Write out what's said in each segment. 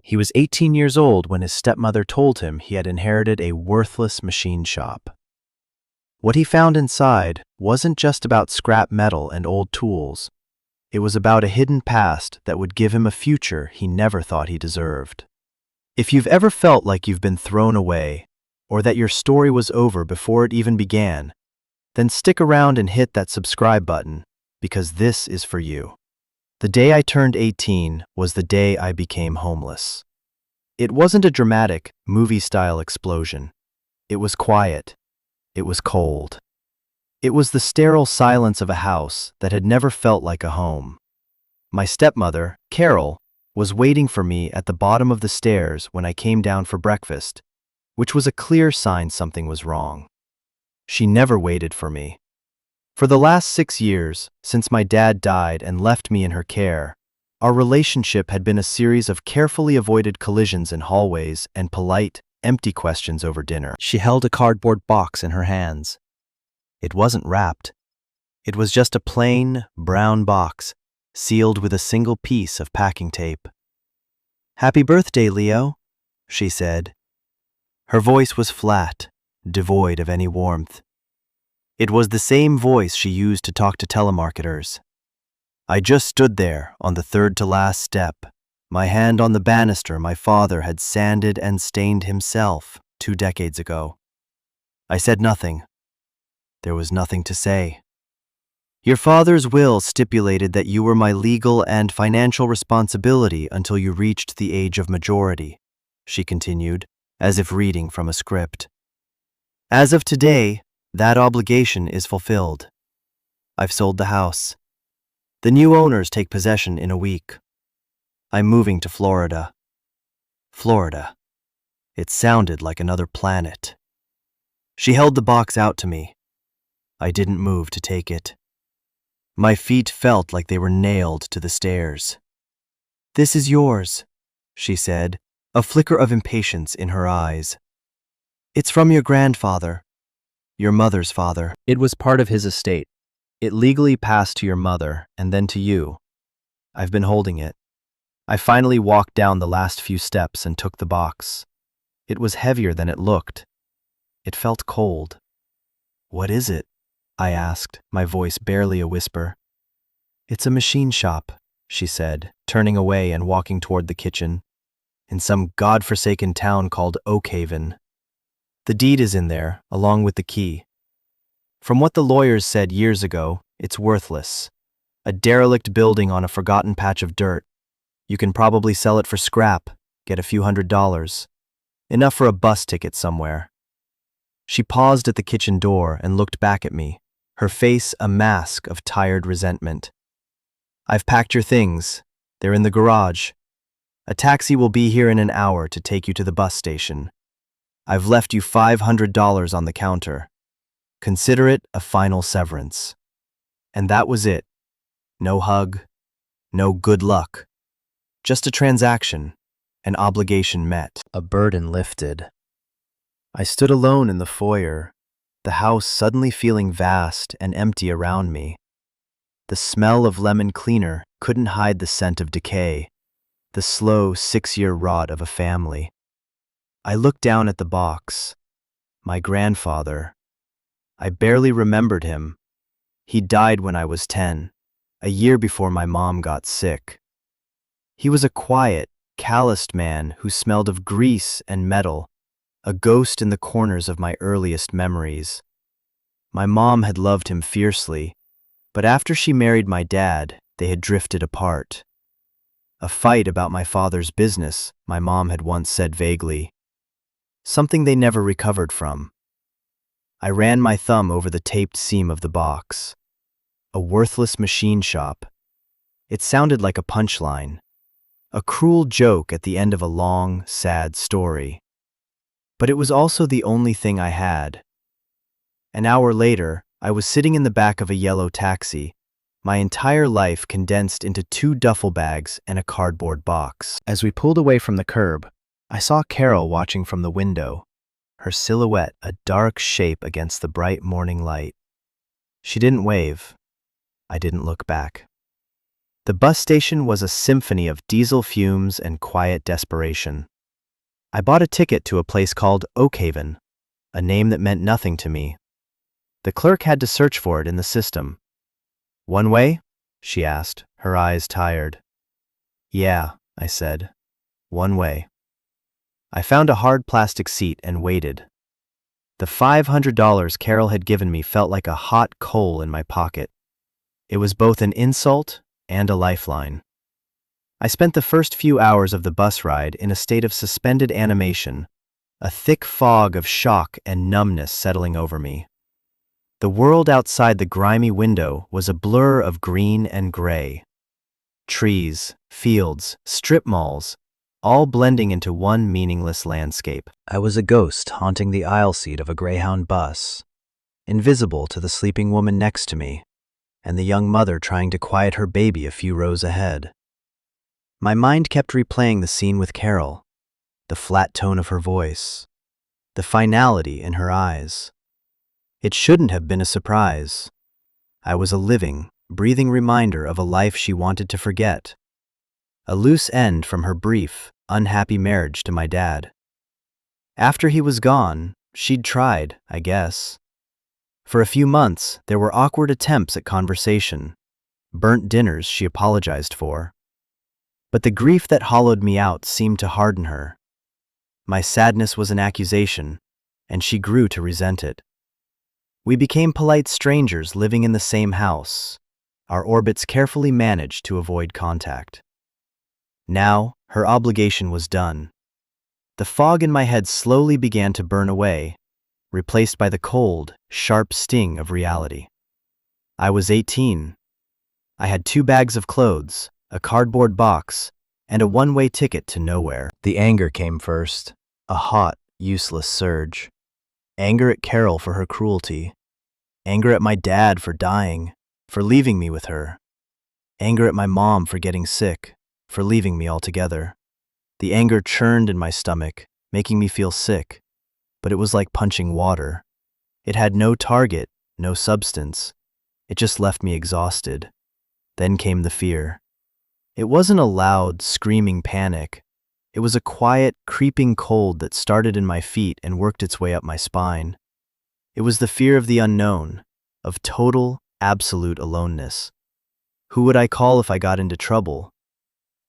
He was 18 years old when his stepmother told him he had inherited a worthless machine shop. What he found inside wasn't just about scrap metal and old tools. It was about a hidden past that would give him a future he never thought he deserved. If you've ever felt like you've been thrown away, or that your story was over before it even began, then stick around and hit that subscribe button, because this is for you. The day I turned 18 was the day I became homeless. It wasn't a dramatic, movie-style explosion. It was quiet. It was cold. It was the sterile silence of a house that had never felt like a home. My stepmother, Carol, was waiting for me at the bottom of the stairs when I came down for breakfast, which was a clear sign something was wrong. She never waited for me. For the last 6 years, since my dad died and left me in her care, our relationship had been a series of carefully avoided collisions in hallways and polite, empty questions over dinner. She held a cardboard box in her hands. It wasn't wrapped. It was just a plain, brown box, sealed with a single piece of packing tape. "Happy birthday, Leo," she said. Her voice was flat, devoid of any warmth. It was the same voice she used to talk to telemarketers. I just stood there on the third-to-last step, my hand on the banister my father had sanded and stained himself 2 decades ago. I said nothing. There was nothing to say. "Your father's will stipulated that you were my legal and financial responsibility until you reached the age of majority," she continued, as if reading from a script. "As of today, that obligation is fulfilled. I've sold the house. The new owners take possession in a week. I'm moving to Florida." Florida. It sounded like another planet. She held the box out to me. I didn't move to take it. My feet felt like they were nailed to the stairs. "This is yours," she said, a flicker of impatience in her eyes. "It's from your grandfather. Your mother's father." It was part of his estate. It legally passed to your mother and then to you. I've been holding it. I finally walked down the last few steps and took the box. It was heavier than it looked. It felt cold. "What is it?" I asked, my voice barely a whisper. "It's a machine shop," she said, turning away and walking toward the kitchen, "in some godforsaken town called Oakhaven. The deed is in there, along with the key. From what the lawyers said years ago, it's worthless. A derelict building on a forgotten patch of dirt. You can probably sell it for scrap, get a few $100s. Enough for a bus ticket somewhere." She paused at the kitchen door and looked back at me, her face a mask of tired resentment. "I've packed your things. They're in the garage. A taxi will be here in an hour to take you to the bus station. I've left you $500 on the counter. Consider it a final severance." And that was it. No hug, no good luck. Just a transaction, an obligation met. A burden lifted. I stood alone in the foyer, the house suddenly feeling vast and empty around me. The smell of lemon cleaner couldn't hide the scent of decay, the slow 6-year rot of a family. I looked down at the box. My grandfather. I barely remembered him. He died when I was 10, a year before my mom got sick. He was a quiet, calloused man who smelled of grease and metal, a ghost in the corners of my earliest memories. My mom had loved him fiercely, but after she married my dad, they had drifted apart. A fight about my father's business, my mom had once said vaguely. Something they never recovered from. I ran my thumb over the taped seam of the box. A worthless machine shop. It sounded like a punchline, a cruel joke at the end of a long, sad story. But it was also the only thing I had. An hour later, I was sitting in the back of a yellow taxi, my entire life condensed into 2 duffel bags and a cardboard box. As we pulled away from the curb, I saw Carol watching from the window, her silhouette a dark shape against the bright morning light. She didn't wave. I didn't look back. The bus station was a symphony of diesel fumes and quiet desperation. I bought a ticket to a place called Oakhaven, a name that meant nothing to me. The clerk had to search for it in the system. "One way?" she asked, her eyes tired. "Yeah," I said. "One way." I found a hard plastic seat and waited. The $500 Carol had given me felt like a hot coal in my pocket. It was both an insult and a lifeline. I spent the first few hours of the bus ride in a state of suspended animation, a thick fog of shock and numbness settling over me. The world outside the grimy window was a blur of green and gray. Trees, fields, strip malls, all blending into one meaningless landscape. I was a ghost haunting the aisle seat of a Greyhound bus, invisible to the sleeping woman next to me, and the young mother trying to quiet her baby a few rows ahead. My mind kept replaying the scene with Carol, the flat tone of her voice, the finality in her eyes. It shouldn't have been a surprise. I was a living, breathing reminder of a life she wanted to forget. A loose end from her brief, unhappy marriage to my dad. After he was gone, she'd tried, I guess. For a few months, there were awkward attempts at conversation, burnt dinners she apologized for. But the grief that hollowed me out seemed to harden her. My sadness was an accusation, and she grew to resent it. We became polite strangers living in the same house, our orbits carefully managed to avoid contact. Now, her obligation was done. The fog in my head slowly began to burn away, replaced by the cold, sharp sting of reality. I was 18. I had 2 bags of clothes, a cardboard box, and a one-way ticket to nowhere. The anger came first, a hot, useless surge. Anger at Carol for her cruelty. Anger at my dad for dying, for leaving me with her. Anger at my mom for getting sick, for leaving me altogether. The anger churned in my stomach, making me feel sick, but it was like punching water. It had no target, no substance. It just left me exhausted. Then came the fear. It wasn't a loud, screaming panic. It was a quiet, creeping cold that started in my feet and worked its way up my spine. It was the fear of the unknown, of total, absolute aloneness. Who would I call if I got into trouble?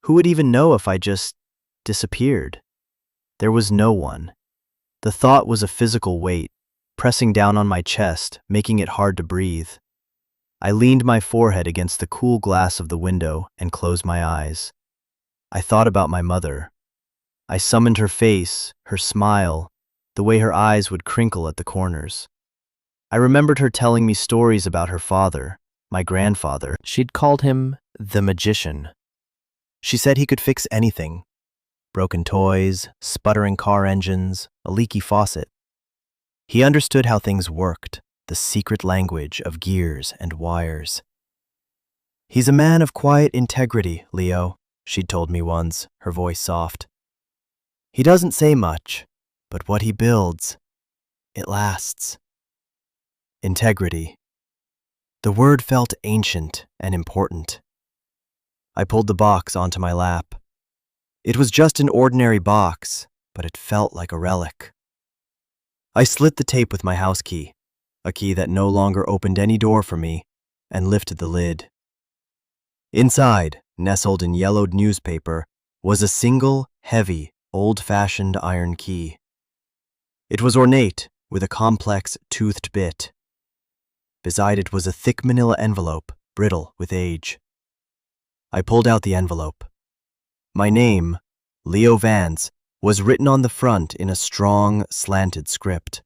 Who would even know if I just disappeared? There was no one. The thought was a physical weight, pressing down on my chest, making it hard to breathe. I leaned my forehead against the cool glass of the window and closed my eyes. I thought about my mother. I summoned her face, her smile, the way her eyes would crinkle at the corners. I remembered her telling me stories about her father, my grandfather. She'd called him the magician. She said he could fix anything. Broken toys, sputtering car engines, a leaky faucet. He understood how things worked, the secret language of gears and wires. "He's a man of quiet integrity, Leo," she'd told me once, her voice soft. "He doesn't say much, but what he builds, it lasts." Integrity. The word felt ancient and important. I pulled the box onto my lap. It was just an ordinary box, but it felt like a relic. I slit the tape with my house key, a key that no longer opened any door for me, and lifted the lid. Inside, nestled in yellowed newspaper, was a single, heavy, old-fashioned iron key. It was ornate, with a complex, toothed bit. Beside it was a thick manila envelope, brittle with age. I pulled out the envelope. My name, Leo Vance, was written on the front in a strong, slanted script.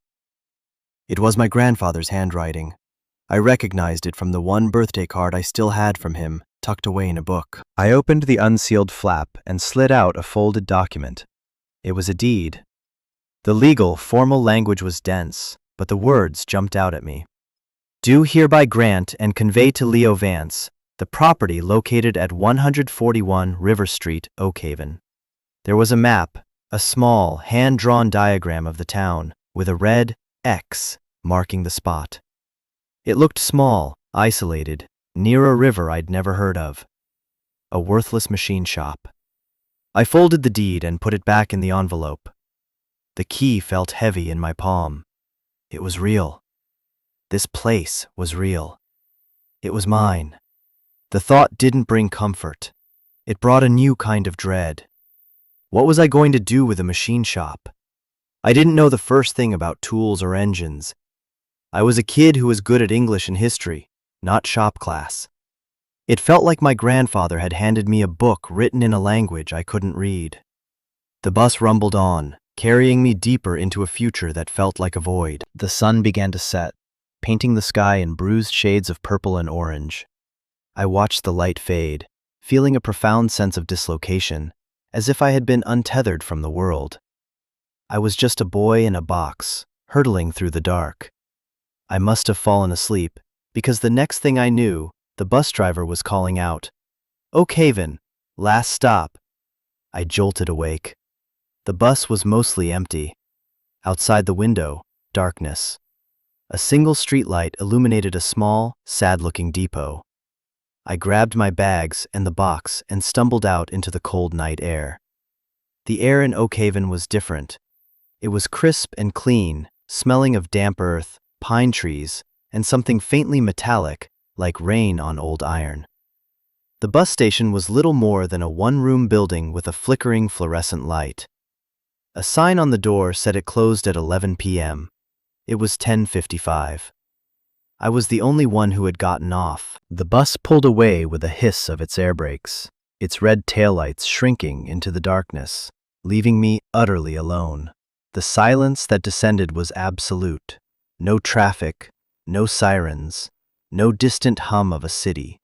It was my grandfather's handwriting. I recognized it from the one birthday card I still had from him, tucked away in a book. I opened the unsealed flap and slid out a folded document. It was a deed. The legal, formal language was dense, but the words jumped out at me. "Do hereby grant and convey to Leo Vance the property located at 141 River Street, Oakhaven." There was a map, a small, hand-drawn diagram of the town, with a red X marking the spot. It looked small, isolated, near a river I'd never heard of. a worthless machine shop. I folded the deed and put it back in the envelope. The key felt heavy in my palm. It was real. This place was real. It was mine. The thought didn't bring comfort. It brought a new kind of dread. What was I going to do with a machine shop? I didn't know the first thing about tools or engines. I was a kid who was good at English and history, not shop class. It felt like my grandfather had handed me a book written in a language I couldn't read. The bus rumbled on, carrying me deeper into a future that felt like a void. The sun began to set, painting the sky in bruised shades of purple and orange. I watched the light fade, feeling a profound sense of dislocation, as if I had been untethered from the world. I was just a boy in a box, hurtling through the dark. I must have fallen asleep, because the next thing I knew, the bus driver was calling out, "Oak Haven, last stop." I jolted awake. The bus was mostly empty. Outside the window, darkness. A single streetlight illuminated a small, sad-looking depot. I grabbed my bags and the box and stumbled out into the cold night air. The air in Oak Haven was different. It was crisp and clean, smelling of damp earth, pine trees, and something faintly metallic, like rain on old iron. The bus station was little more than a one-room building with a flickering fluorescent light. A sign on the door said it closed at 11 p.m. It was 10:55. I was the only one who had gotten off. The bus pulled away with a hiss of its air brakes, its red taillights shrinking into the darkness, leaving me utterly alone. The silence that descended was absolute. No traffic, no sirens, no distant hum of a city.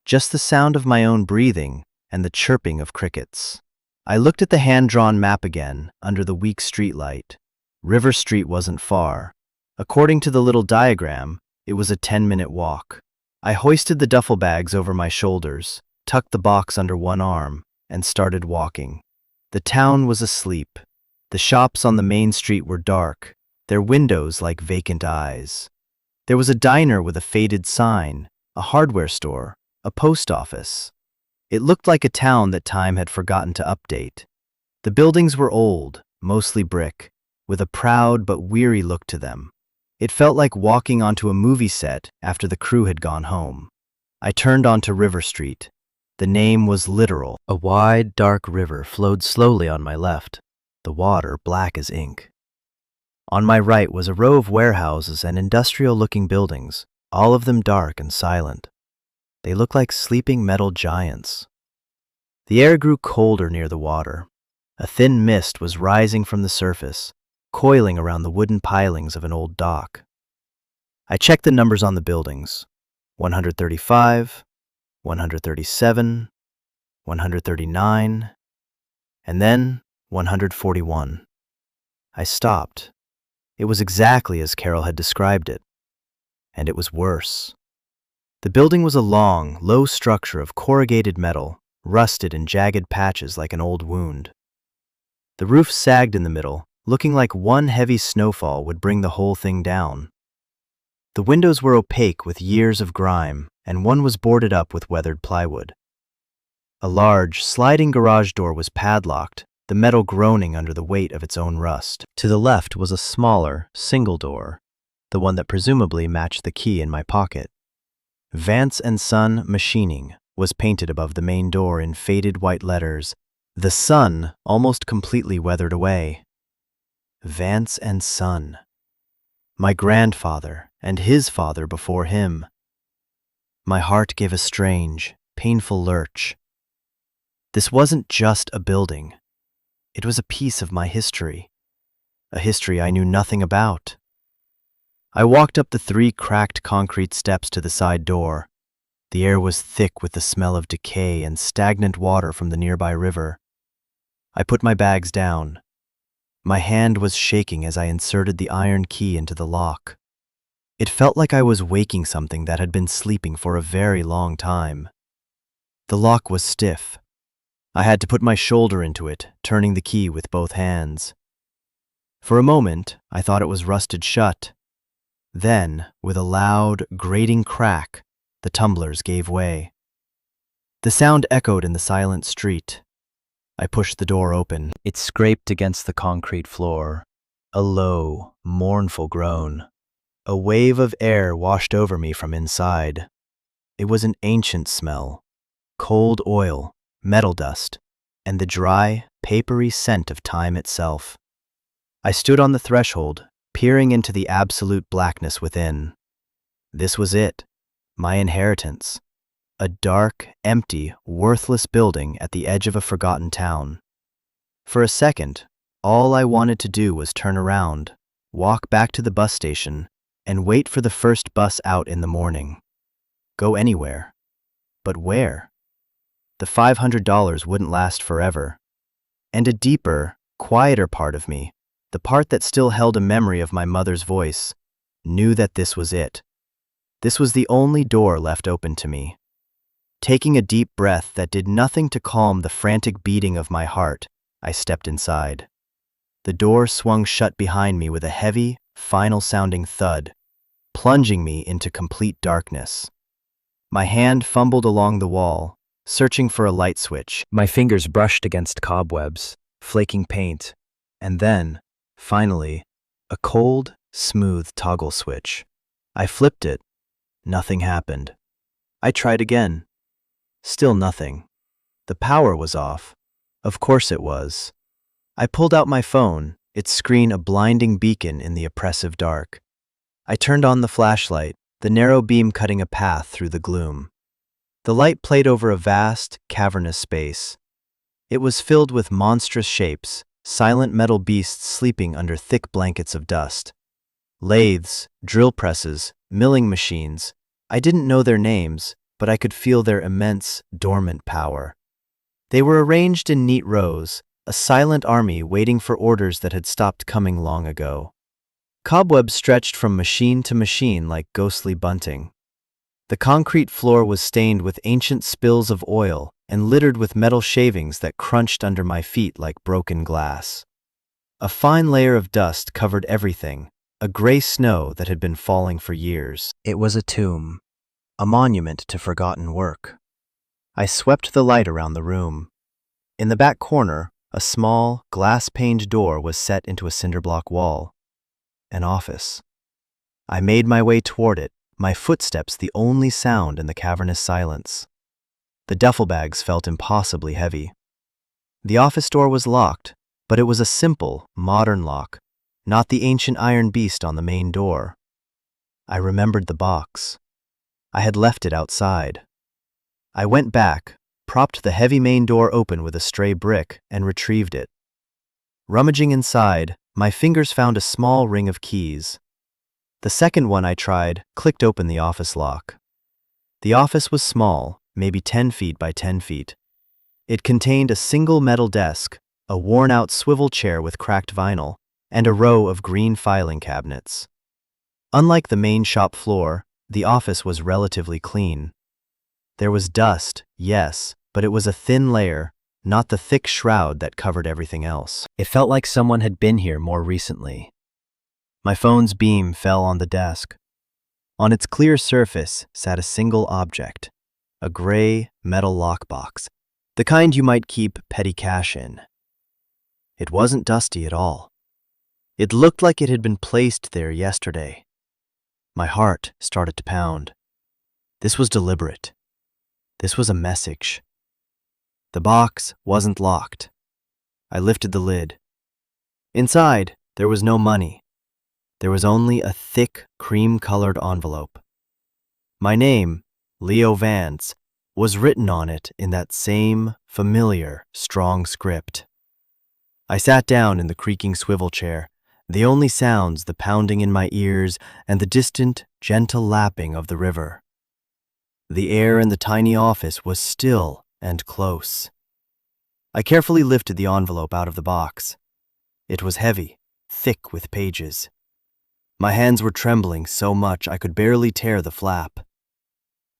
Just the sound of my own breathing and the chirping of crickets. I looked at the hand-drawn map again, under the weak streetlight. River Street wasn't far. According to the little diagram, it was a 10-minute walk. I hoisted the duffel bags over my shoulders, tucked the box under one arm, and started walking. The town was asleep. The shops on the main street were dark, their windows like vacant eyes. There was a diner with a faded sign, a hardware store, a post office. It looked like a town that time had forgotten to update. The buildings were old, mostly brick, with a proud but weary look to them. It felt like walking onto a movie set after the crew had gone home. I turned onto River Street. The name was literal. A wide, dark river flowed slowly on my left, the water black as ink. On my right was a row of warehouses and industrial-looking buildings, all of them dark and silent. They looked like sleeping metal giants. The air grew colder near the water. A thin mist was rising from the surface, coiling around the wooden pilings of an old dock. I checked the numbers on the buildings. 135, 137, 139, and then 141. I stopped. It was exactly as Carol had described it. And it was worse. The building was a long, low structure of corrugated metal, rusted in jagged patches like an old wound. The roof sagged in the middle, looking like one heavy snowfall would bring the whole thing down. The windows were opaque with years of grime, and one was boarded up with weathered plywood. A large, sliding garage door was padlocked, the metal groaning under the weight of its own rust. To the left was a smaller, single door, the one that presumably matched the key in my pocket. Vance and Son Machining was painted above the main door in faded white letters, the Son almost completely weathered away. Vance and Son. My grandfather and his father before him. My heart gave a strange, painful lurch. This wasn't just a building. It was a piece of my history, a history I knew nothing about. I walked up the 3 cracked concrete steps to the side door. The air was thick with the smell of decay and stagnant water from the nearby river. I put my bags down. My hand was shaking as I inserted the iron key into the lock. It felt like I was waking something that had been sleeping for a very long time. The lock was stiff. I had to put my shoulder into it, turning the key with both hands. For a moment, I thought it was rusted shut. Then, with a loud, grating crack, the tumblers gave way. The sound echoed in the silent street. I pushed the door open. It scraped against the concrete floor. A low, mournful groan. A wave of air washed over me from inside. It was an ancient smell. Cold oil, metal dust, and the dry, papery scent of time itself. I stood on the threshold, peering into the absolute blackness within. This was it, my inheritance. A dark, empty, worthless building at the edge of a forgotten town. For a second, all I wanted to do was turn around, walk back to the bus station, and wait for the first bus out in the morning. Go anywhere. But where? The $500 wouldn't last forever. And a deeper, quieter part of me, the part that still held a memory of my mother's voice, knew that this was it. This was the only door left open to me. Taking a deep breath that did nothing to calm the frantic beating of my heart, I stepped inside. The door swung shut behind me with a heavy, final-sounding thud, plunging me into complete darkness. My hand fumbled along the wall, searching for a light switch. My fingers brushed against cobwebs, flaking paint, and then, finally, a cold, smooth toggle switch. I flipped it. Nothing happened. I tried again. Still nothing. The power was off. Of course it was. I pulled out my phone, its screen a blinding beacon in the oppressive dark. I turned on the flashlight, the narrow beam cutting a path through the gloom. The light played over a vast, cavernous space. It was filled with monstrous shapes, silent metal beasts sleeping under thick blankets of dust. Lathes, drill presses, milling machines. I didn't know their names, but I could feel their immense, dormant power. They were arranged in neat rows, a silent army waiting for orders that had stopped coming long ago. Cobwebs stretched from machine to machine like ghostly bunting. The concrete floor was stained with ancient spills of oil and littered with metal shavings that crunched under my feet like broken glass. A fine layer of dust covered everything, a gray snow that had been falling for years. It was a tomb, a monument to forgotten work. I swept the light around the room. In the back corner, a small, glass-paned door was set into a cinder-block wall. An office. I made my way toward it, my footsteps the only sound in the cavernous silence. The duffel bags felt impossibly heavy. The office door was locked, but it was a simple, modern lock, not the ancient iron beast on the main door. I remembered the box. I had left it outside. I went back, propped the heavy main door open with a stray brick, and retrieved it. Rummaging inside, my fingers found a small ring of keys. The second one I tried clicked open the office lock. The office was small, maybe 10 feet by 10 feet. It contained a single metal desk, a worn-out swivel chair with cracked vinyl, and a row of green filing cabinets. Unlike the main shop floor, the office was relatively clean. There was dust, yes, but it was a thin layer, not the thick shroud that covered everything else. It felt like someone had been here more recently. My phone's beam fell on the desk. On its clear surface sat a single object, a gray metal lockbox, the kind you might keep petty cash in. It wasn't dusty at all. It looked like it had been placed there yesterday. My heart started to pound. This was deliberate. This was a message. The box wasn't locked. I lifted the lid. Inside, there was no money. There was only a thick, cream-colored envelope. My name, Leo Vance, was written on it in that same, familiar, strong script. I sat down in the creaking swivel chair, the only sounds the pounding in my ears and the distant, gentle lapping of the river. The air in the tiny office was still and close. I carefully lifted the envelope out of the box. It was heavy, thick with pages. My hands were trembling so much I could barely tear the flap.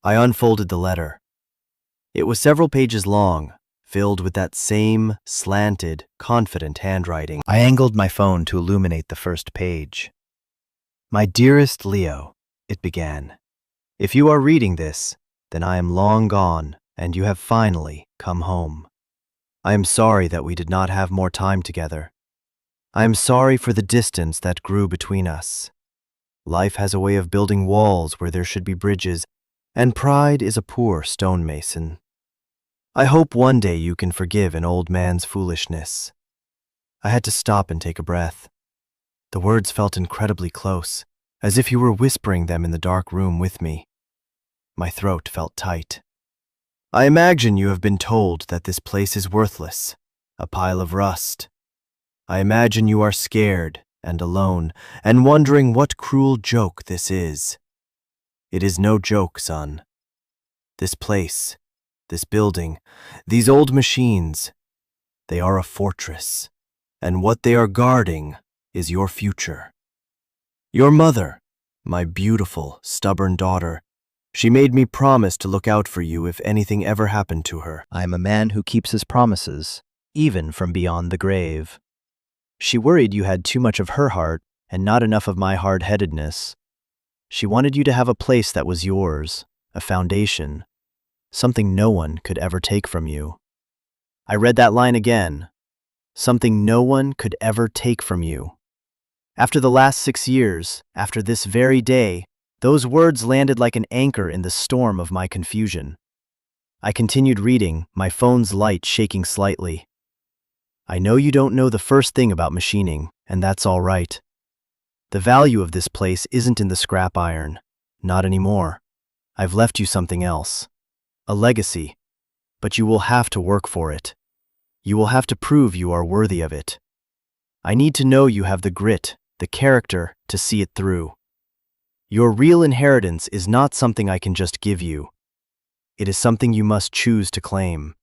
I unfolded the letter. It was several pages long, filled with that same slanted, confident handwriting. I angled my phone to illuminate the first page. "My dearest Leo," it began. "If you are reading this, then I am long gone, and you have finally come home. I am sorry that we did not have more time together. I am sorry for the distance that grew between us. Life has a way of building walls where there should be bridges, and pride is a poor stonemason. I hope one day you can forgive an old man's foolishness. I had to stop and take a breath. The words felt incredibly close, as if you were whispering them in the dark room with me. My throat felt tight. I imagine you have been told that this place is worthless, a pile of rust. I imagine you are scared and alone and wondering what cruel joke this is. It is no joke, son. This place, this building, these old machines, they are a fortress, and what they are guarding is your future. Your mother, my beautiful, stubborn daughter, she made me promise to look out for you if anything ever happened to her. I am a man who keeps his promises, even from beyond the grave. She worried you had too much of her heart and not enough of my hard-headedness. She wanted you to have a place that was yours, a foundation, something no one could ever take from you. I read that line again. Something no one could ever take from you. After the last 6 years, after this very day, those words landed like an anchor in the storm of my confusion. I continued reading, my phone's light shaking slightly. I know you don't know the first thing about machining, and that's all right. The value of this place isn't in the scrap iron. Not anymore. I've left you something else. A legacy. But you will have to work for it. You will have to prove you are worthy of it. I need to know you have the grit, the character, to see it through. Your real inheritance is not something I can just give you. It is something you must choose to claim.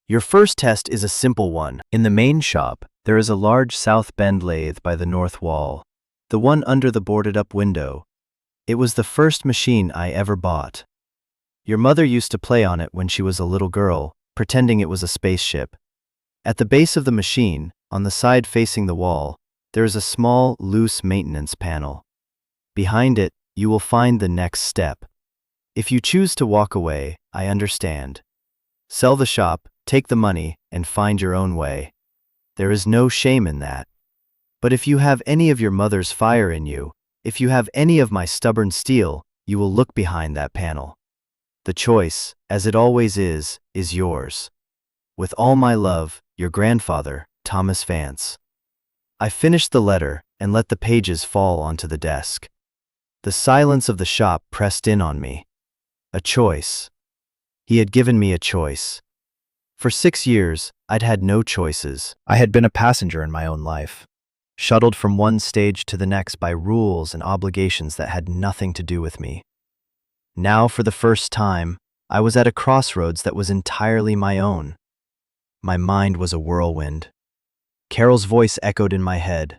Your first test is a simple one. In the main shop, there is a large South Bend lathe by the north wall, the one under the boarded-up window. It was the first machine I ever bought. Your mother used to play on it when she was a little girl, pretending it was a spaceship. At the base of the machine, on the side facing the wall, there is a small, loose maintenance panel. Behind it, you will find the next step. If you choose to walk away, I understand. Sell the shop, take the money, and find your own way. There is no shame in that. But if you have any of your mother's fire in you, if you have any of my stubborn steel, you will look behind that panel. The choice, as it always is yours. With all my love, your grandfather, Thomas Vance. I finished the letter and let the pages fall onto the desk. The silence of the shop pressed in on me. A choice. He had given me a choice. For 6 years, I'd had no choices. I had been a passenger in my own life, shuttled from one stage to the next by rules and obligations that had nothing to do with me. Now, for the first time, I was at a crossroads that was entirely my own. My mind was a whirlwind. Carol's voice echoed in my head.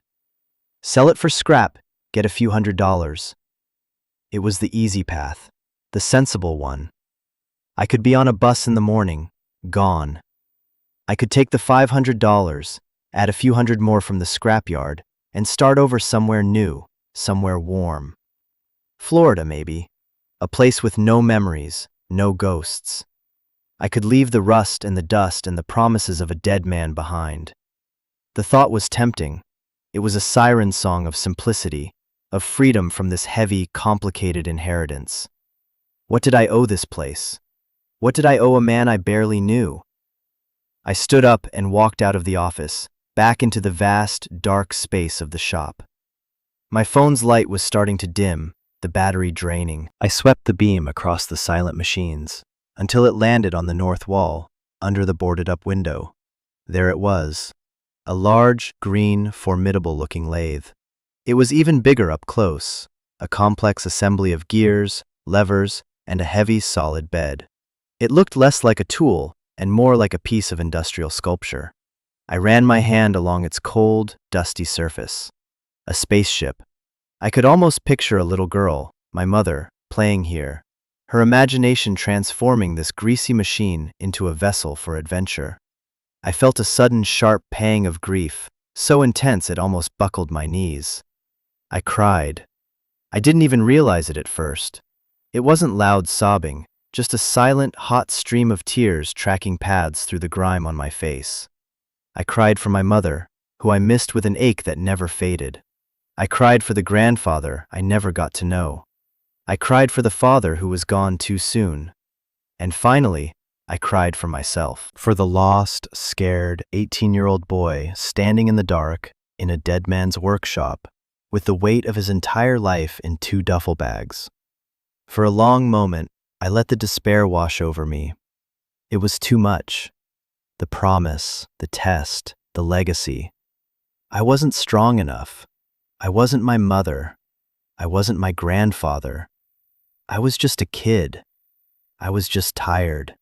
Sell it for scrap, get a few $100s. It was the easy path, the sensible one. I could be on a bus in the morning, gone. I could take the $500, add a few hundred more from the scrapyard, and start over somewhere new, somewhere warm. Florida, maybe. A place with no memories, no ghosts. I could leave the rust and the dust and the promises of a dead man behind. The thought was tempting. It was a siren song of simplicity, of freedom from this heavy, complicated inheritance. What did I owe this place? What did I owe a man I barely knew? I stood up and walked out of the office, back into the vast, dark space of the shop. My phone's light was starting to dim, the battery draining. I swept the beam across the silent machines, until it landed on the north wall, under the boarded-up window. There it was, a large, green, formidable-looking lathe. It was even bigger up close, a complex assembly of gears, levers, and a heavy, solid bed. It looked less like a tool and more like a piece of industrial sculpture. I ran my hand along its cold, dusty surface. A spaceship. I could almost picture a little girl, my mother, playing here, her imagination transforming this greasy machine into a vessel for adventure. I felt a sudden sharp pang of grief, so intense it almost buckled my knees. I cried. I didn't even realize it at first. It wasn't loud sobbing, just a silent, hot stream of tears tracking paths through the grime on my face. I cried for my mother, who I missed with an ache that never faded. I cried for the grandfather I never got to know. I cried for the father who was gone too soon. And finally, I cried for myself. For the lost, scared 18-year-old boy standing in the dark in a dead man's workshop with the weight of his entire life in 2 duffel bags. For a long moment, I let the despair wash over me. It was too much. The promise, the test, the legacy. I wasn't strong enough. I wasn't my mother. I wasn't my grandfather. I was just a kid. I was just tired.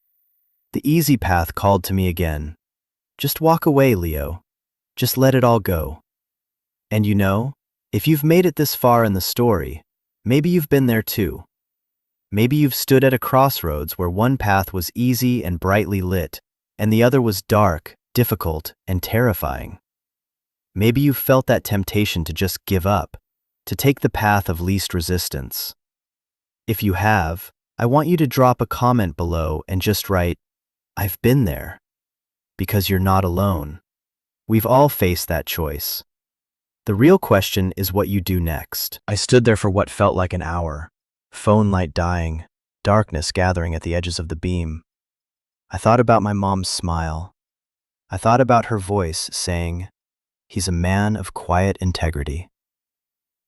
The easy path called to me again. Just walk away, Leo. Just let it all go. And you know, if you've made it this far in the story, maybe you've been there too. Maybe you've stood at a crossroads where one path was easy and brightly lit, and the other was dark, difficult, and terrifying. Maybe you've felt that temptation to just give up, to take the path of least resistance. If you have, I want you to drop a comment below and just write, "I've been there," because you're not alone. We've all faced that choice. The real question is what you do next. I stood there for what felt like an hour, phone light dying, darkness gathering at the edges of the beam. I thought about my mom's smile. I thought about her voice saying, "He's a man of quiet integrity."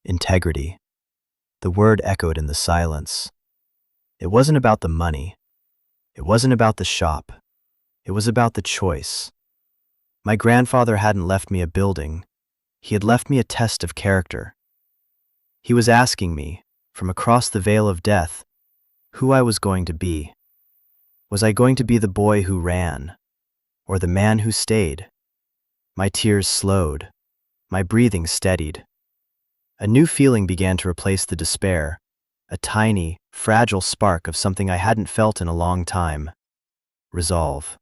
Integrity. The word echoed in the silence. It wasn't about the money. It wasn't about the shop. It was about the choice. My grandfather hadn't left me a building. He had left me a test of character. He was asking me, from across the veil of death, who I was going to be. Was I going to be the boy who ran, or the man who stayed? My tears slowed. My breathing steadied. A new feeling began to replace the despair, a tiny, fragile spark of something I hadn't felt in a long time. Resolve.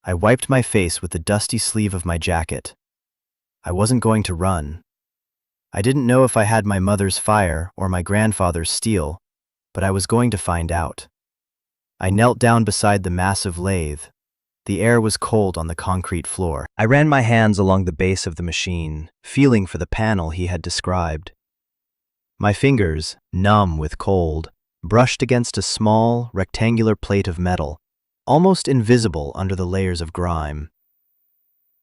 I wiped my face with the dusty sleeve of my jacket. I wasn't going to run. I didn't know if I had my mother's fire or my grandfather's steel, but I was going to find out. I knelt down beside the massive lathe. The air was cold on the concrete floor. I ran my hands along the base of the machine, feeling for the panel he had described. My fingers, numb with cold, brushed against a small, rectangular plate of metal, almost invisible under the layers of grime.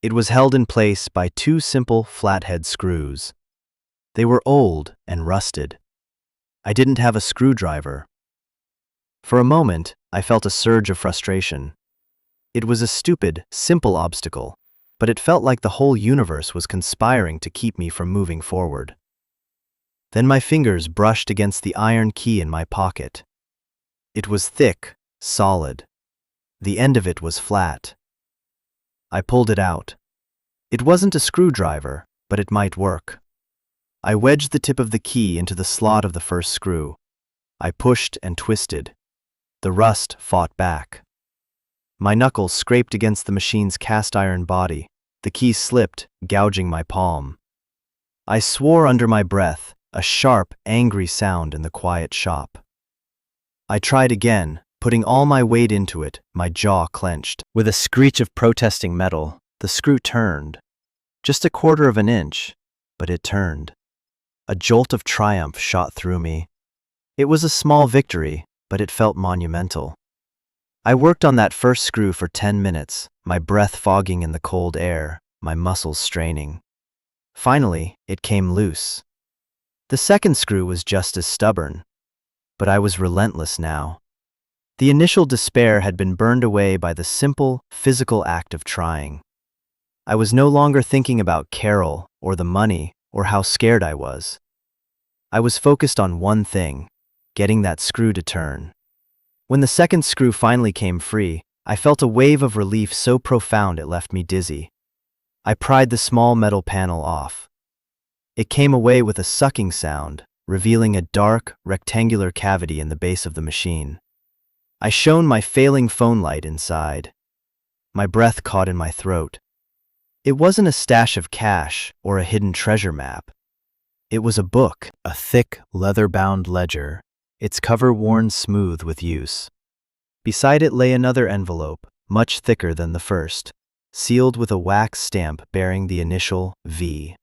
It was held in place by 2 simple flathead screws. They were old and rusted. I didn't have a screwdriver. For a moment, I felt a surge of frustration. It was a stupid, simple obstacle, but it felt like the whole universe was conspiring to keep me from moving forward. Then my fingers brushed against the iron key in my pocket. It was thick, solid. The end of it was flat. I pulled it out. It wasn't a screwdriver, but it might work. I wedged the tip of the key into the slot of the first screw. I pushed and twisted. The rust fought back. My knuckles scraped against the machine's cast iron body. The key slipped, gouging my palm. I swore under my breath, a sharp, angry sound in the quiet shop. I tried again, putting all my weight into it, my jaw clenched. With a screech of protesting metal, the screw turned. Just a quarter of an inch, but it turned. A jolt of triumph shot through me. It was a small victory, but it felt monumental. I worked on that first screw for 10 minutes, my breath fogging in the cold air, my muscles straining. Finally, it came loose. The second screw was just as stubborn, but I was relentless now. The initial despair had been burned away by the simple, physical act of trying. I was no longer thinking about Carol or the money or how scared I was. I was focused on one thing, getting that screw to turn. When the second screw finally came free, I felt a wave of relief so profound it left me dizzy. I pried the small metal panel off. It came away with a sucking sound, revealing a dark, rectangular cavity in the base of the machine. I shone my failing phone light inside. My breath caught in my throat. It wasn't a stash of cash or a hidden treasure map. It was a book, a thick, leather-bound ledger, its cover worn smooth with use. Beside it lay another envelope, much thicker than the first, sealed with a wax stamp bearing the initial V.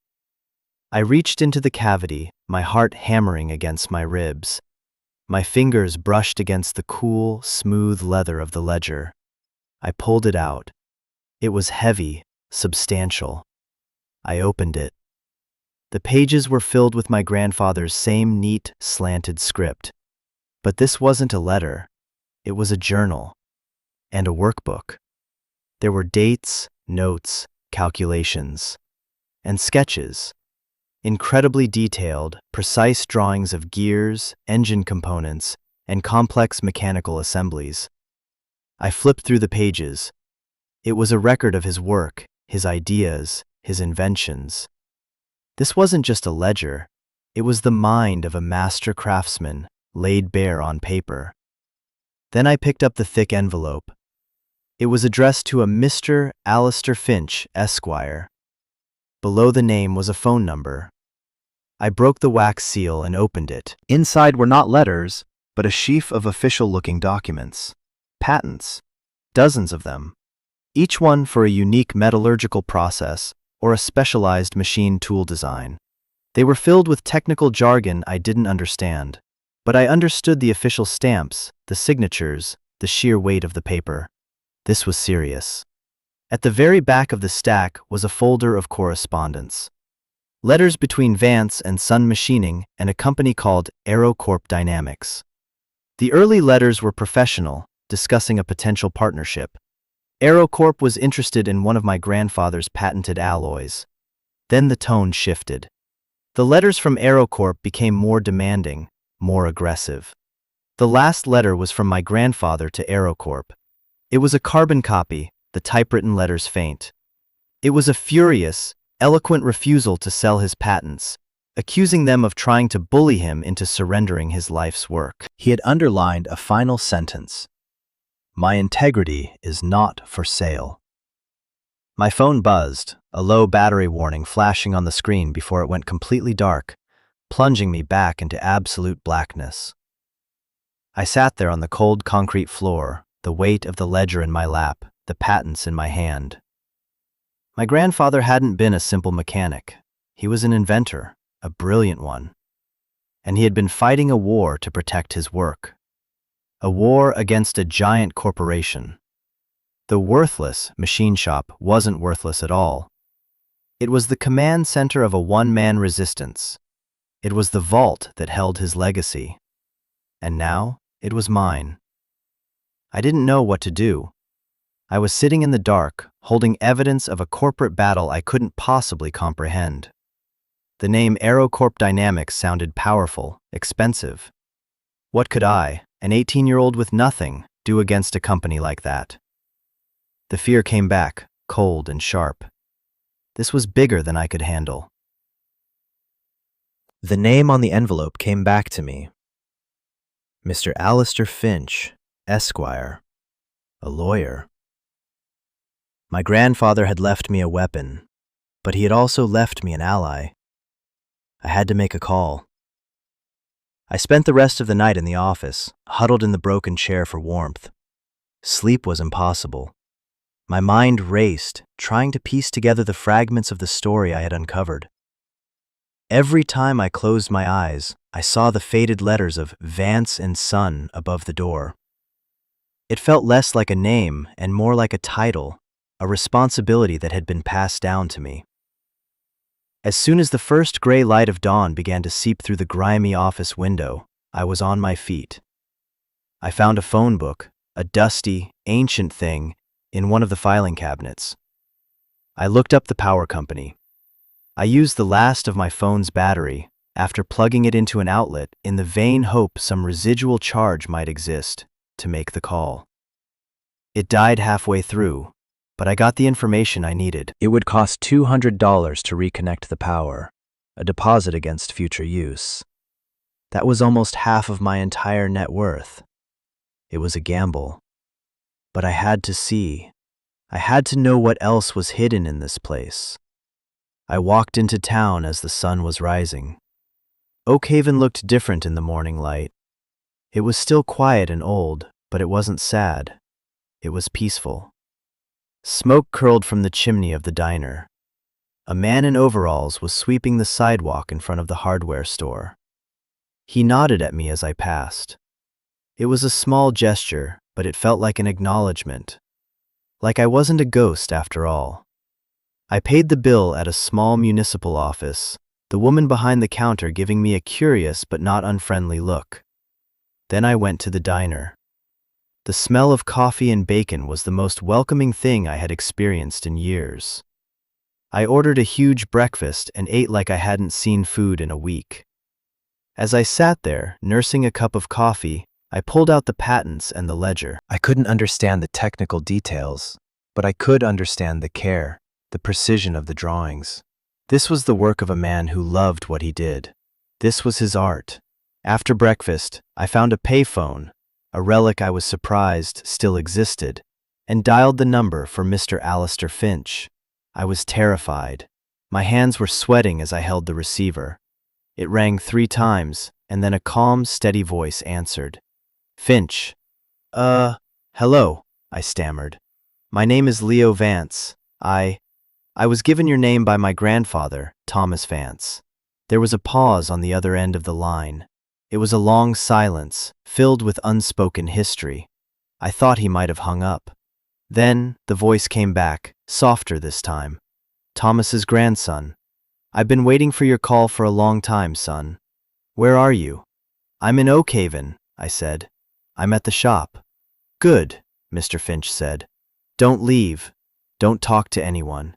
I reached into the cavity, my heart hammering against my ribs. My fingers brushed against the cool, smooth leather of the ledger. I pulled it out. It was heavy, substantial. I opened it. The pages were filled with my grandfather's same neat, slanted script. But this wasn't a letter. It was a journal and a workbook. There were dates, notes, calculations, and sketches. Incredibly detailed, precise drawings of gears, engine components, and complex mechanical assemblies. I flipped through the pages. It was a record of his work, his ideas, his inventions. This wasn't just a ledger. It was the mind of a master craftsman, laid bare on paper. Then I picked up the thick envelope. It was addressed to a Mr. Alistair Finch, Esquire. Below the name was a phone number. I broke the wax seal and opened it. Inside were not letters, but a sheaf of official-looking documents. Patents. Dozens of them. Each one for a unique metallurgical process or a specialized machine tool design. They were filled with technical jargon I didn't understand, but I understood the official stamps, the signatures, the sheer weight of the paper. This was serious. At the very back of the stack was a folder of correspondence. Letters between Vance and Sun Machining and a company called AeroCorp Dynamics. The early letters were professional, discussing a potential partnership. AeroCorp was interested in one of my grandfather's patented alloys. Then the tone shifted. The letters from AeroCorp became more demanding, more aggressive. The last letter was from my grandfather to AeroCorp. It was a carbon copy, the typewritten letters faint. It was a furious, eloquent refusal to sell his patents, accusing them of trying to bully him into surrendering his life's work. He had underlined a final sentence. My integrity is not for sale. My phone buzzed, a low battery warning flashing on the screen before it went completely dark, plunging me back into absolute blackness. I sat there on the cold concrete floor, the weight of the ledger in my lap, the patents in my hand. My grandfather hadn't been a simple mechanic. He was an inventor, a brilliant one. And he had been fighting a war to protect his work. A war against a giant corporation. The worthless machine shop wasn't worthless at all. It was the command center of a one-man resistance. It was the vault that held his legacy. And now, it was mine. I didn't know what to do. I was sitting in the dark, holding evidence of a corporate battle I couldn't possibly comprehend. The name AeroCorp Dynamics sounded powerful, expensive. What could I, an 18-year-old with nothing, do against a company like that? The fear came back, cold and sharp. This was bigger than I could handle. The name on the envelope came back to me. Mr. Alistair Finch, Esquire, a lawyer. My grandfather had left me a weapon, but he had also left me an ally. I had to make a call. I spent the rest of the night in the office, huddled in the broken chair for warmth. Sleep was impossible. My mind raced, trying to piece together the fragments of the story I had uncovered. Every time I closed my eyes, I saw the faded letters of Vance and Son above the door. It felt less like a name and more like a title, a responsibility that had been passed down to me. As soon as the first gray light of dawn began to seep through the grimy office window, I was on my feet. I found a phone book, a dusty, ancient thing, in one of the filing cabinets. I looked up the power company. I used the last of my phone's battery after plugging it into an outlet in the vain hope some residual charge might exist to make the call. It died halfway through, but I got the information I needed. It would cost $200 to reconnect the power, a deposit against future use. That was almost half of my entire net worth. It was a gamble. But I had to see. I had to know what else was hidden in this place. I walked into town as the sun was rising. Oak Haven looked different in the morning light. It was still quiet and old, But it wasn't sad. It was peaceful. Smoke curled from the chimney of the diner. A man in overalls was sweeping the sidewalk in front of the hardware store. He nodded at me as I passed. It was a small gesture, but it felt like an acknowledgement. Like I wasn't a ghost after all. I paid the bill at a small municipal office, the woman behind the counter giving me a curious but not unfriendly look. Then I went to the diner. The smell of coffee and bacon was the most welcoming thing I had experienced in years. I ordered a huge breakfast and ate like I hadn't seen food in a week. As I sat there, nursing a cup of coffee, I pulled out the patents and the ledger. I couldn't understand the technical details, but I could understand the care, the precision of the drawings. This was the work of a man who loved what he did. This was his art. After breakfast, I found a payphone, a relic I was surprised still existed, and dialed the number for Mr. Alistair Finch. I was terrified. My hands were sweating as I held the receiver. It rang 3 times, and then a calm, steady voice answered. Finch. Hello, I stammered. My name is Leo Vance. I was given your name by my grandfather, Thomas Vance. There was a pause on the other end of the line. It was a long silence, filled with unspoken history. I thought he might have hung up. Then the voice came back, softer this time. Thomas's grandson. I've been waiting for your call for a long time, son. Where are you? I'm in Oakhaven, I said. I'm at the shop. Good, Mr. Finch said. Don't leave. Don't talk to anyone.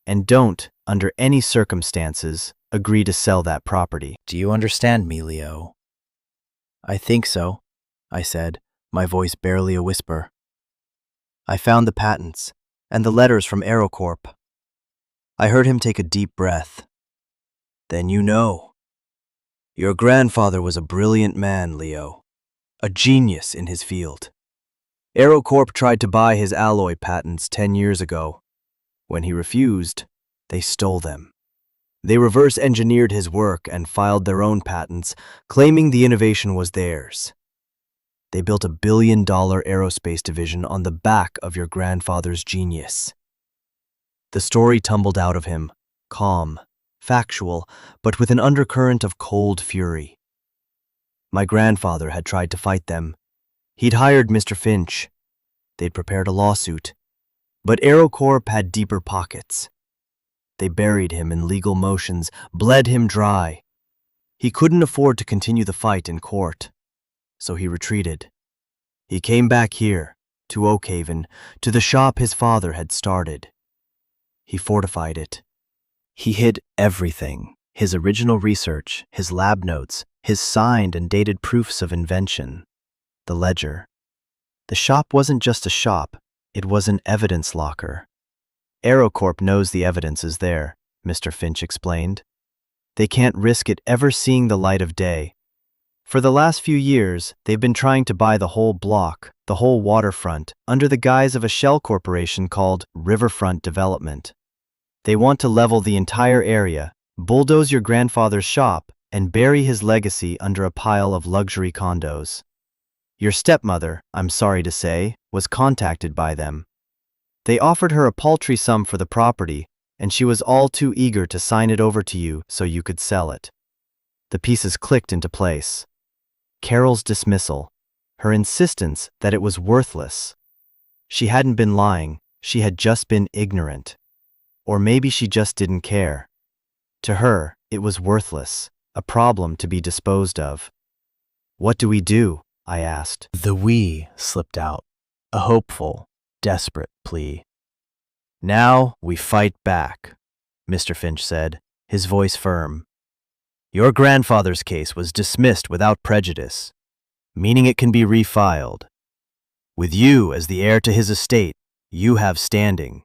And don't, under any circumstances, agree to sell that property. Do you understand me, Leo? I think so, I said, my voice barely a whisper. I found the patents and the letters from AeroCorp. I heard him take a deep breath. Then you know. Your grandfather was a brilliant man, Leo. A genius in his field. AeroCorp tried to buy his alloy patents 10 years ago. When he refused, they stole them. They reverse-engineered his work and filed their own patents, claiming the innovation was theirs. They built a $1 billion aerospace division on the back of your grandfather's genius. The story tumbled out of him, calm, factual, but with an undercurrent of cold fury. My grandfather had tried to fight them. He'd hired Mr. Finch. They'd prepared a lawsuit. But AeroCorp had deeper pockets. They buried him in legal motions, bled him dry. He couldn't afford to continue the fight in court, so he retreated. He came back here, to Oakhaven, to the shop his father had started. He fortified it. He hid everything, his original research, his lab notes, his signed and dated proofs of invention, the ledger. The shop wasn't just a shop, it was an evidence locker. AeroCorp knows the evidence is there, Mr. Finch explained. They can't risk it ever seeing the light of day. For the last few years, they've been trying to buy the whole block, the whole waterfront, under the guise of a shell corporation called Riverfront Development. They want to level the entire area, bulldoze your grandfather's shop, and bury his legacy under a pile of luxury condos. Your stepmother, I'm sorry to say, was contacted by them. They offered her a paltry sum for the property, and she was all too eager to sign it over to you so you could sell it. The pieces clicked into place. Carol's dismissal, her insistence that it was worthless. She hadn't been lying, she had just been ignorant. Or maybe she just didn't care. To her, it was worthless, a problem to be disposed of. What do we do? I asked. The "we" slipped out, a hopeful, desperate plea. Now we fight back, Mr. Finch said, his voice firm. Your grandfather's case was dismissed without prejudice, meaning it can be refiled. With you as the heir to his estate, you have standing.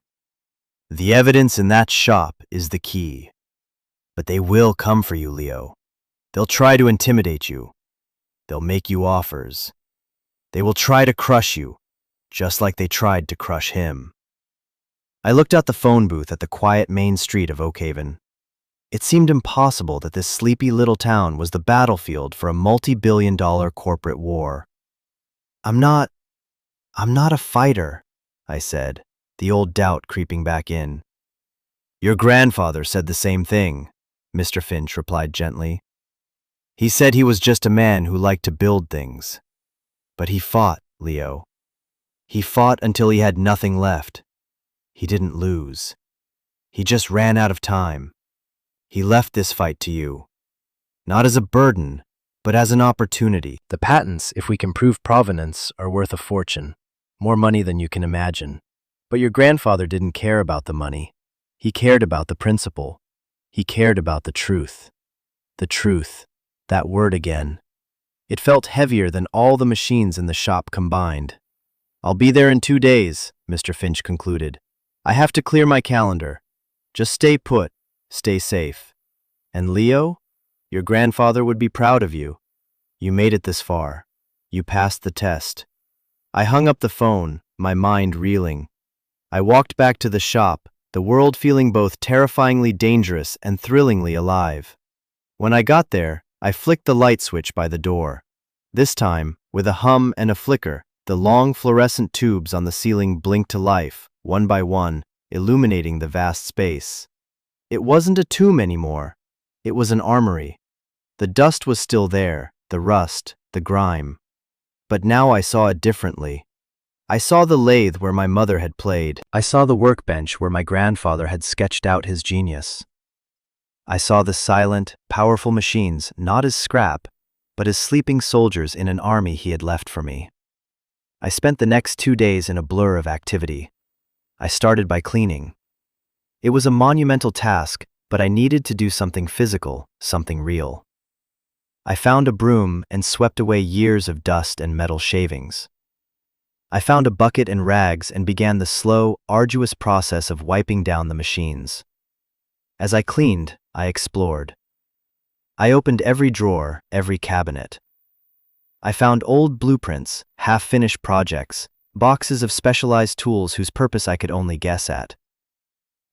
The evidence in that shop is the key. But they will come for you, Leo. They'll try to intimidate you. They'll make you offers. They will try to crush you, just like they tried to crush him. I looked out the phone booth at the quiet main street of Oakhaven. It seemed impossible that this sleepy little town was the battlefield for a multi-billion-dollar corporate war. I'm not I'm not a fighter, I said, the old doubt creeping back in. Your grandfather said the same thing, Mr. Finch replied gently. He said he was just a man who liked to build things. But he fought, Leo. He fought until he had nothing left. He didn't lose. He just ran out of time. He left this fight to you. Not as a burden, but as an opportunity. The patents, if we can prove provenance, are worth a fortune. More money than you can imagine. But your grandfather didn't care about the money. He cared about the principle. He cared about the truth. The truth. That word again. It felt heavier than all the machines in the shop combined. I'll be there in 2 days, Mr. Finch concluded. I have to clear my calendar. Just stay put, stay safe. And Leo, your grandfather would be proud of you. You made it this far. You passed the test. I hung up the phone, my mind reeling. I walked back to the shop, the world feeling both terrifyingly dangerous and thrillingly alive. When I got there, I flicked the light switch by the door. This time, with a hum and a flicker, the long fluorescent tubes on the ceiling blinked to life, one by one, illuminating the vast space. It wasn't a tomb anymore. It was an armory. The dust was still there, the rust, the grime. But now I saw it differently. I saw the lathe where my mother had played. I saw the workbench where my grandfather had sketched out his genius. I saw the silent, powerful machines not as scrap, but as sleeping soldiers in an army he had left for me. I spent the next 2 days in a blur of activity. I started by cleaning. It was a monumental task, but I needed to do something physical, something real. I found a broom and swept away years of dust and metal shavings. I found a bucket and rags and began the slow, arduous process of wiping down the machines. As I cleaned, I explored. I opened every drawer, every cabinet. I found old blueprints, half-finished projects, boxes of specialized tools whose purpose I could only guess at.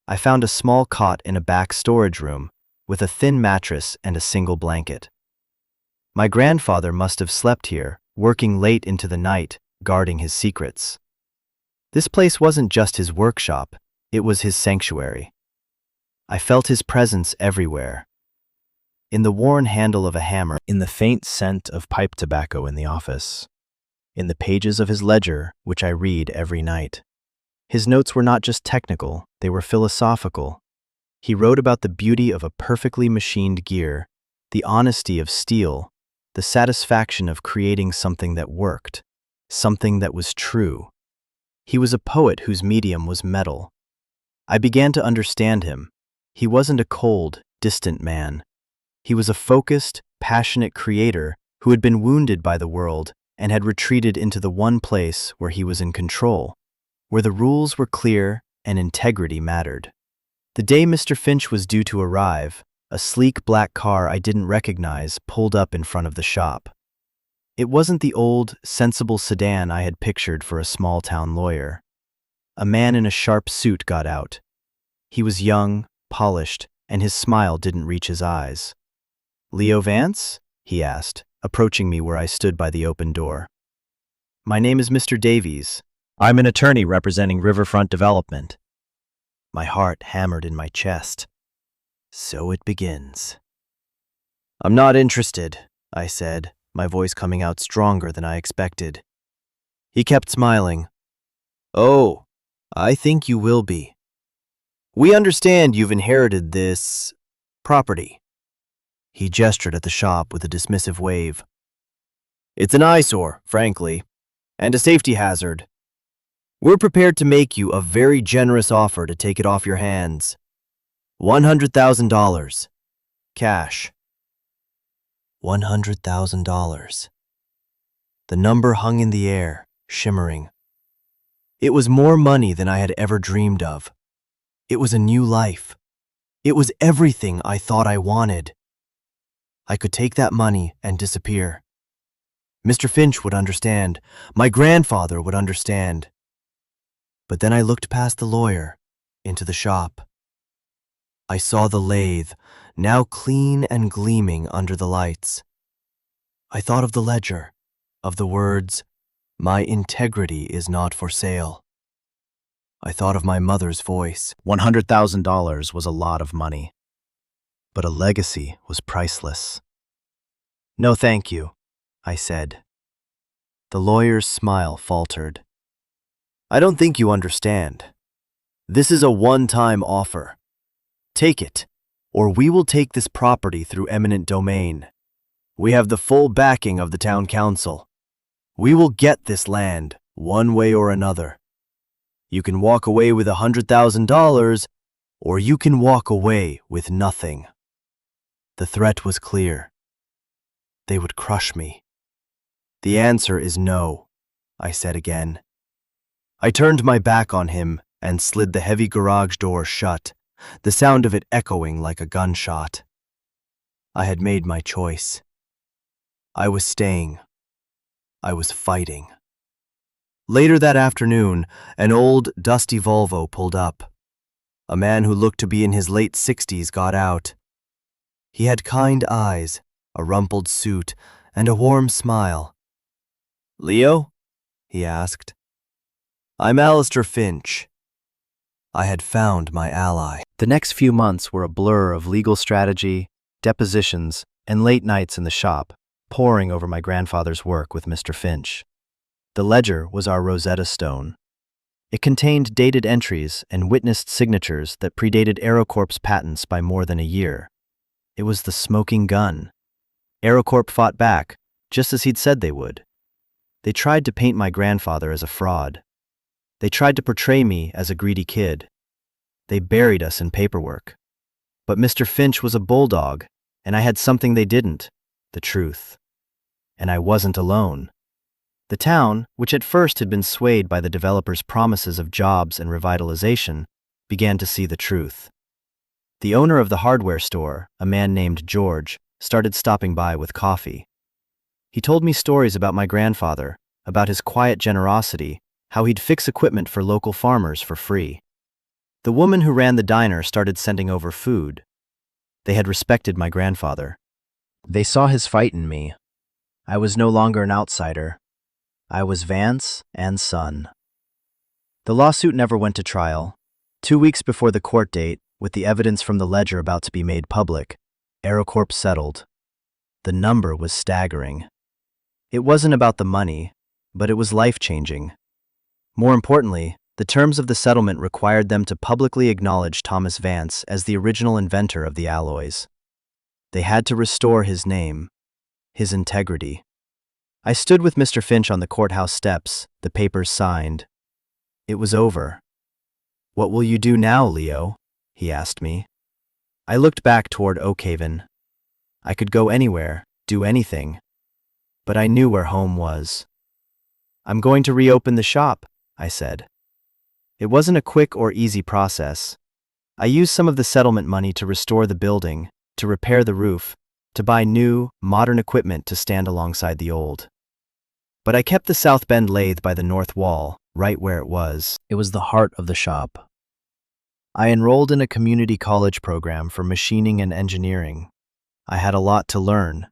I found a small cot in a back storage room, with a thin mattress and a single blanket. My grandfather must have slept here, working late into the night, guarding his secrets. This place wasn't just his workshop, it was his sanctuary. I felt his presence everywhere. In the worn handle of a hammer, in the faint scent of pipe tobacco in the office, in the pages of his ledger, which I read every night. His notes were not just technical, they were philosophical. He wrote about the beauty of a perfectly machined gear, the honesty of steel, the satisfaction of creating something that worked, something that was true. He was a poet whose medium was metal. I began to understand him. He wasn't a cold, distant man. He was a focused, passionate creator who had been wounded by the world and had retreated into the one place where he was in control, where the rules were clear and integrity mattered. The day Mr. Finch was due to arrive, a sleek black car I didn't recognize pulled up in front of the shop. It wasn't the old, sensible sedan I had pictured for a small-town lawyer. A man in a sharp suit got out. He was young, polished, and his smile didn't reach his eyes. "Leo Vance?" he asked, approaching me where I stood by the open door. "My name is Mr. Davies. I'm an attorney representing Riverfront Development." My heart hammered in my chest. So it begins. "I'm not interested," I said, my voice coming out stronger than I expected. He kept smiling. "Oh, I think you will be. We understand you've inherited this property." He gestured at the shop with a dismissive wave. "It's an eyesore, frankly, and a safety hazard. We're prepared to make you a very generous offer to take it off your hands. $100,000. Cash." $100,000. The number hung in the air, shimmering. It was more money than I had ever dreamed of. It was a new life. It was everything I thought I wanted. I could take that money and disappear. Mr. Finch would understand. My grandfather would understand. But then I looked past the lawyer, into the shop. I saw the lathe, now clean and gleaming under the lights. I thought of the ledger, of the words, My integrity is not for sale. I thought of my mother's voice. $100,000 was a lot of money, but a legacy was priceless. No, thank you, I said. The lawyer's smile faltered. I don't think you understand. This is a one-time offer. Take it, or we will take this property through eminent domain. We have the full backing of the town council. We will get this land, one way or another. You can walk away with $100,000, or you can walk away with nothing. The threat was clear. They would crush me. The answer is no, I said again. I turned my back on him and slid the heavy garage door shut, the sound of it echoing like a gunshot. I had made my choice. I was staying. I was fighting. Later that afternoon, an old, dusty Volvo pulled up. A man who looked to be in his late 60s got out. He had kind eyes, a rumpled suit, and a warm smile. "Leo?" he asked. "I'm Alistair Finch." I had found my ally. The next few months were a blur of legal strategy, depositions, and late nights in the shop, poring over my grandfather's work with Mr. Finch. The ledger was our Rosetta Stone. It contained dated entries and witnessed signatures that predated AeroCorp's patents by more than a year. It was the smoking gun. AeroCorp fought back, just as he'd said they would. They tried to paint my grandfather as a fraud. They tried to portray me as a greedy kid. They buried us in paperwork. But Mr. Finch was a bulldog, and I had something they didn't, the truth. And I wasn't alone. The town, which at first had been swayed by the developer's promises of jobs and revitalization, began to see the truth. The owner of the hardware store, a man named George, started stopping by with coffee. He told me stories about my grandfather, about his quiet generosity, how he'd fix equipment for local farmers for free. The woman who ran the diner started sending over food. They had respected my grandfather. They saw his fight in me. I was no longer an outsider. I was Vance and Son. The lawsuit never went to trial. 2 weeks before the court date, with the evidence from the ledger about to be made public, AeroCorp settled. The number was staggering. It wasn't about the money, but it was life-changing. More importantly, the terms of the settlement required them to publicly acknowledge Thomas Vance as the original inventor of the alloys. They had to restore his name, his integrity. I stood with Mr. Finch on the courthouse steps, the papers signed. It was over. "What will you do now, Leo?" he asked me. I looked back toward Oakhaven. I could go anywhere, do anything. But I knew where home was. "I'm going to reopen the shop," I said. It wasn't a quick or easy process. I used some of the settlement money to restore the building, to repair the roof, to buy new, modern equipment to stand alongside the old. But I kept the South Bend lathe by the north wall, right where it was. It was the heart of the shop. I enrolled in a community college program for machining and engineering. I had a lot to learn,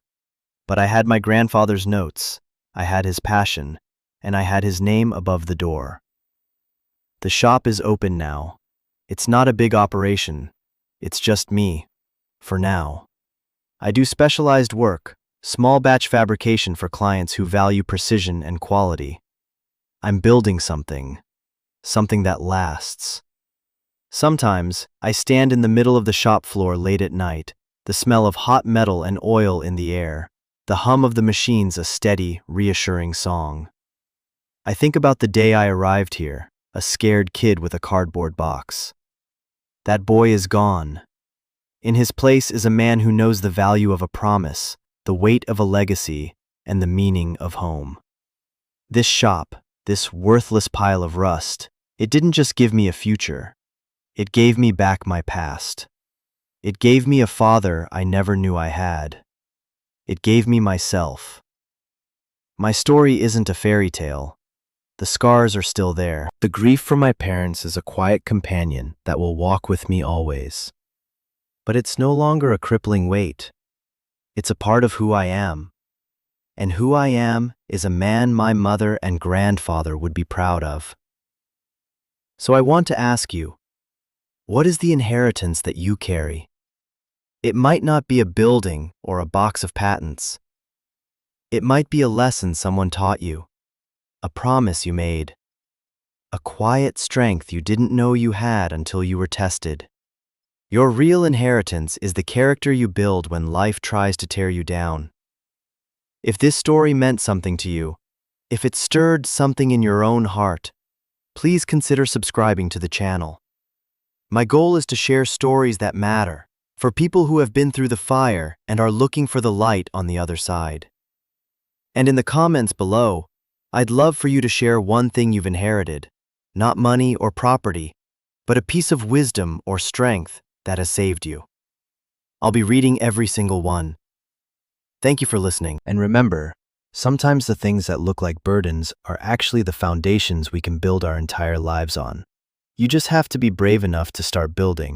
but I had my grandfather's notes, I had his passion, and I had his name above the door. The shop is open now. It's not a big operation. It's just me, for now. I do specialized work, small batch fabrication for clients who value precision and quality. I'm building something that lasts. Sometimes, I stand in the middle of the shop floor late at night, the smell of hot metal and oil in the air, the hum of the machines a steady, reassuring song. I think about the day I arrived here, a scared kid with a cardboard box. That boy is gone. In his place is a man who knows the value of a promise, the weight of a legacy, and the meaning of home. This shop, this worthless pile of rust, it didn't just give me a future. It gave me back my past. It gave me a father I never knew I had. It gave me myself. My story isn't a fairy tale. The scars are still there. The grief from my parents is a quiet companion that will walk with me always. But it's no longer a crippling weight. It's a part of who I am. And who I am is a man my mother and grandfather would be proud of. So I want to ask you, what is the inheritance that you carry? It might not be a building or a box of patents. It might be a lesson someone taught you, a promise you made, a quiet strength you didn't know you had until you were tested. Your real inheritance is the character you build when life tries to tear you down. If this story meant something to you, if it stirred something in your own heart, please consider subscribing to the channel. My goal is to share stories that matter, for people who have been through the fire and are looking for the light on the other side. And in the comments below, I'd love for you to share one thing you've inherited, not money or property, but a piece of wisdom or strength that has saved you. I'll be reading every single one. Thank you for listening. And remember, sometimes the things that look like burdens are actually the foundations we can build our entire lives on. You just have to be brave enough to start building.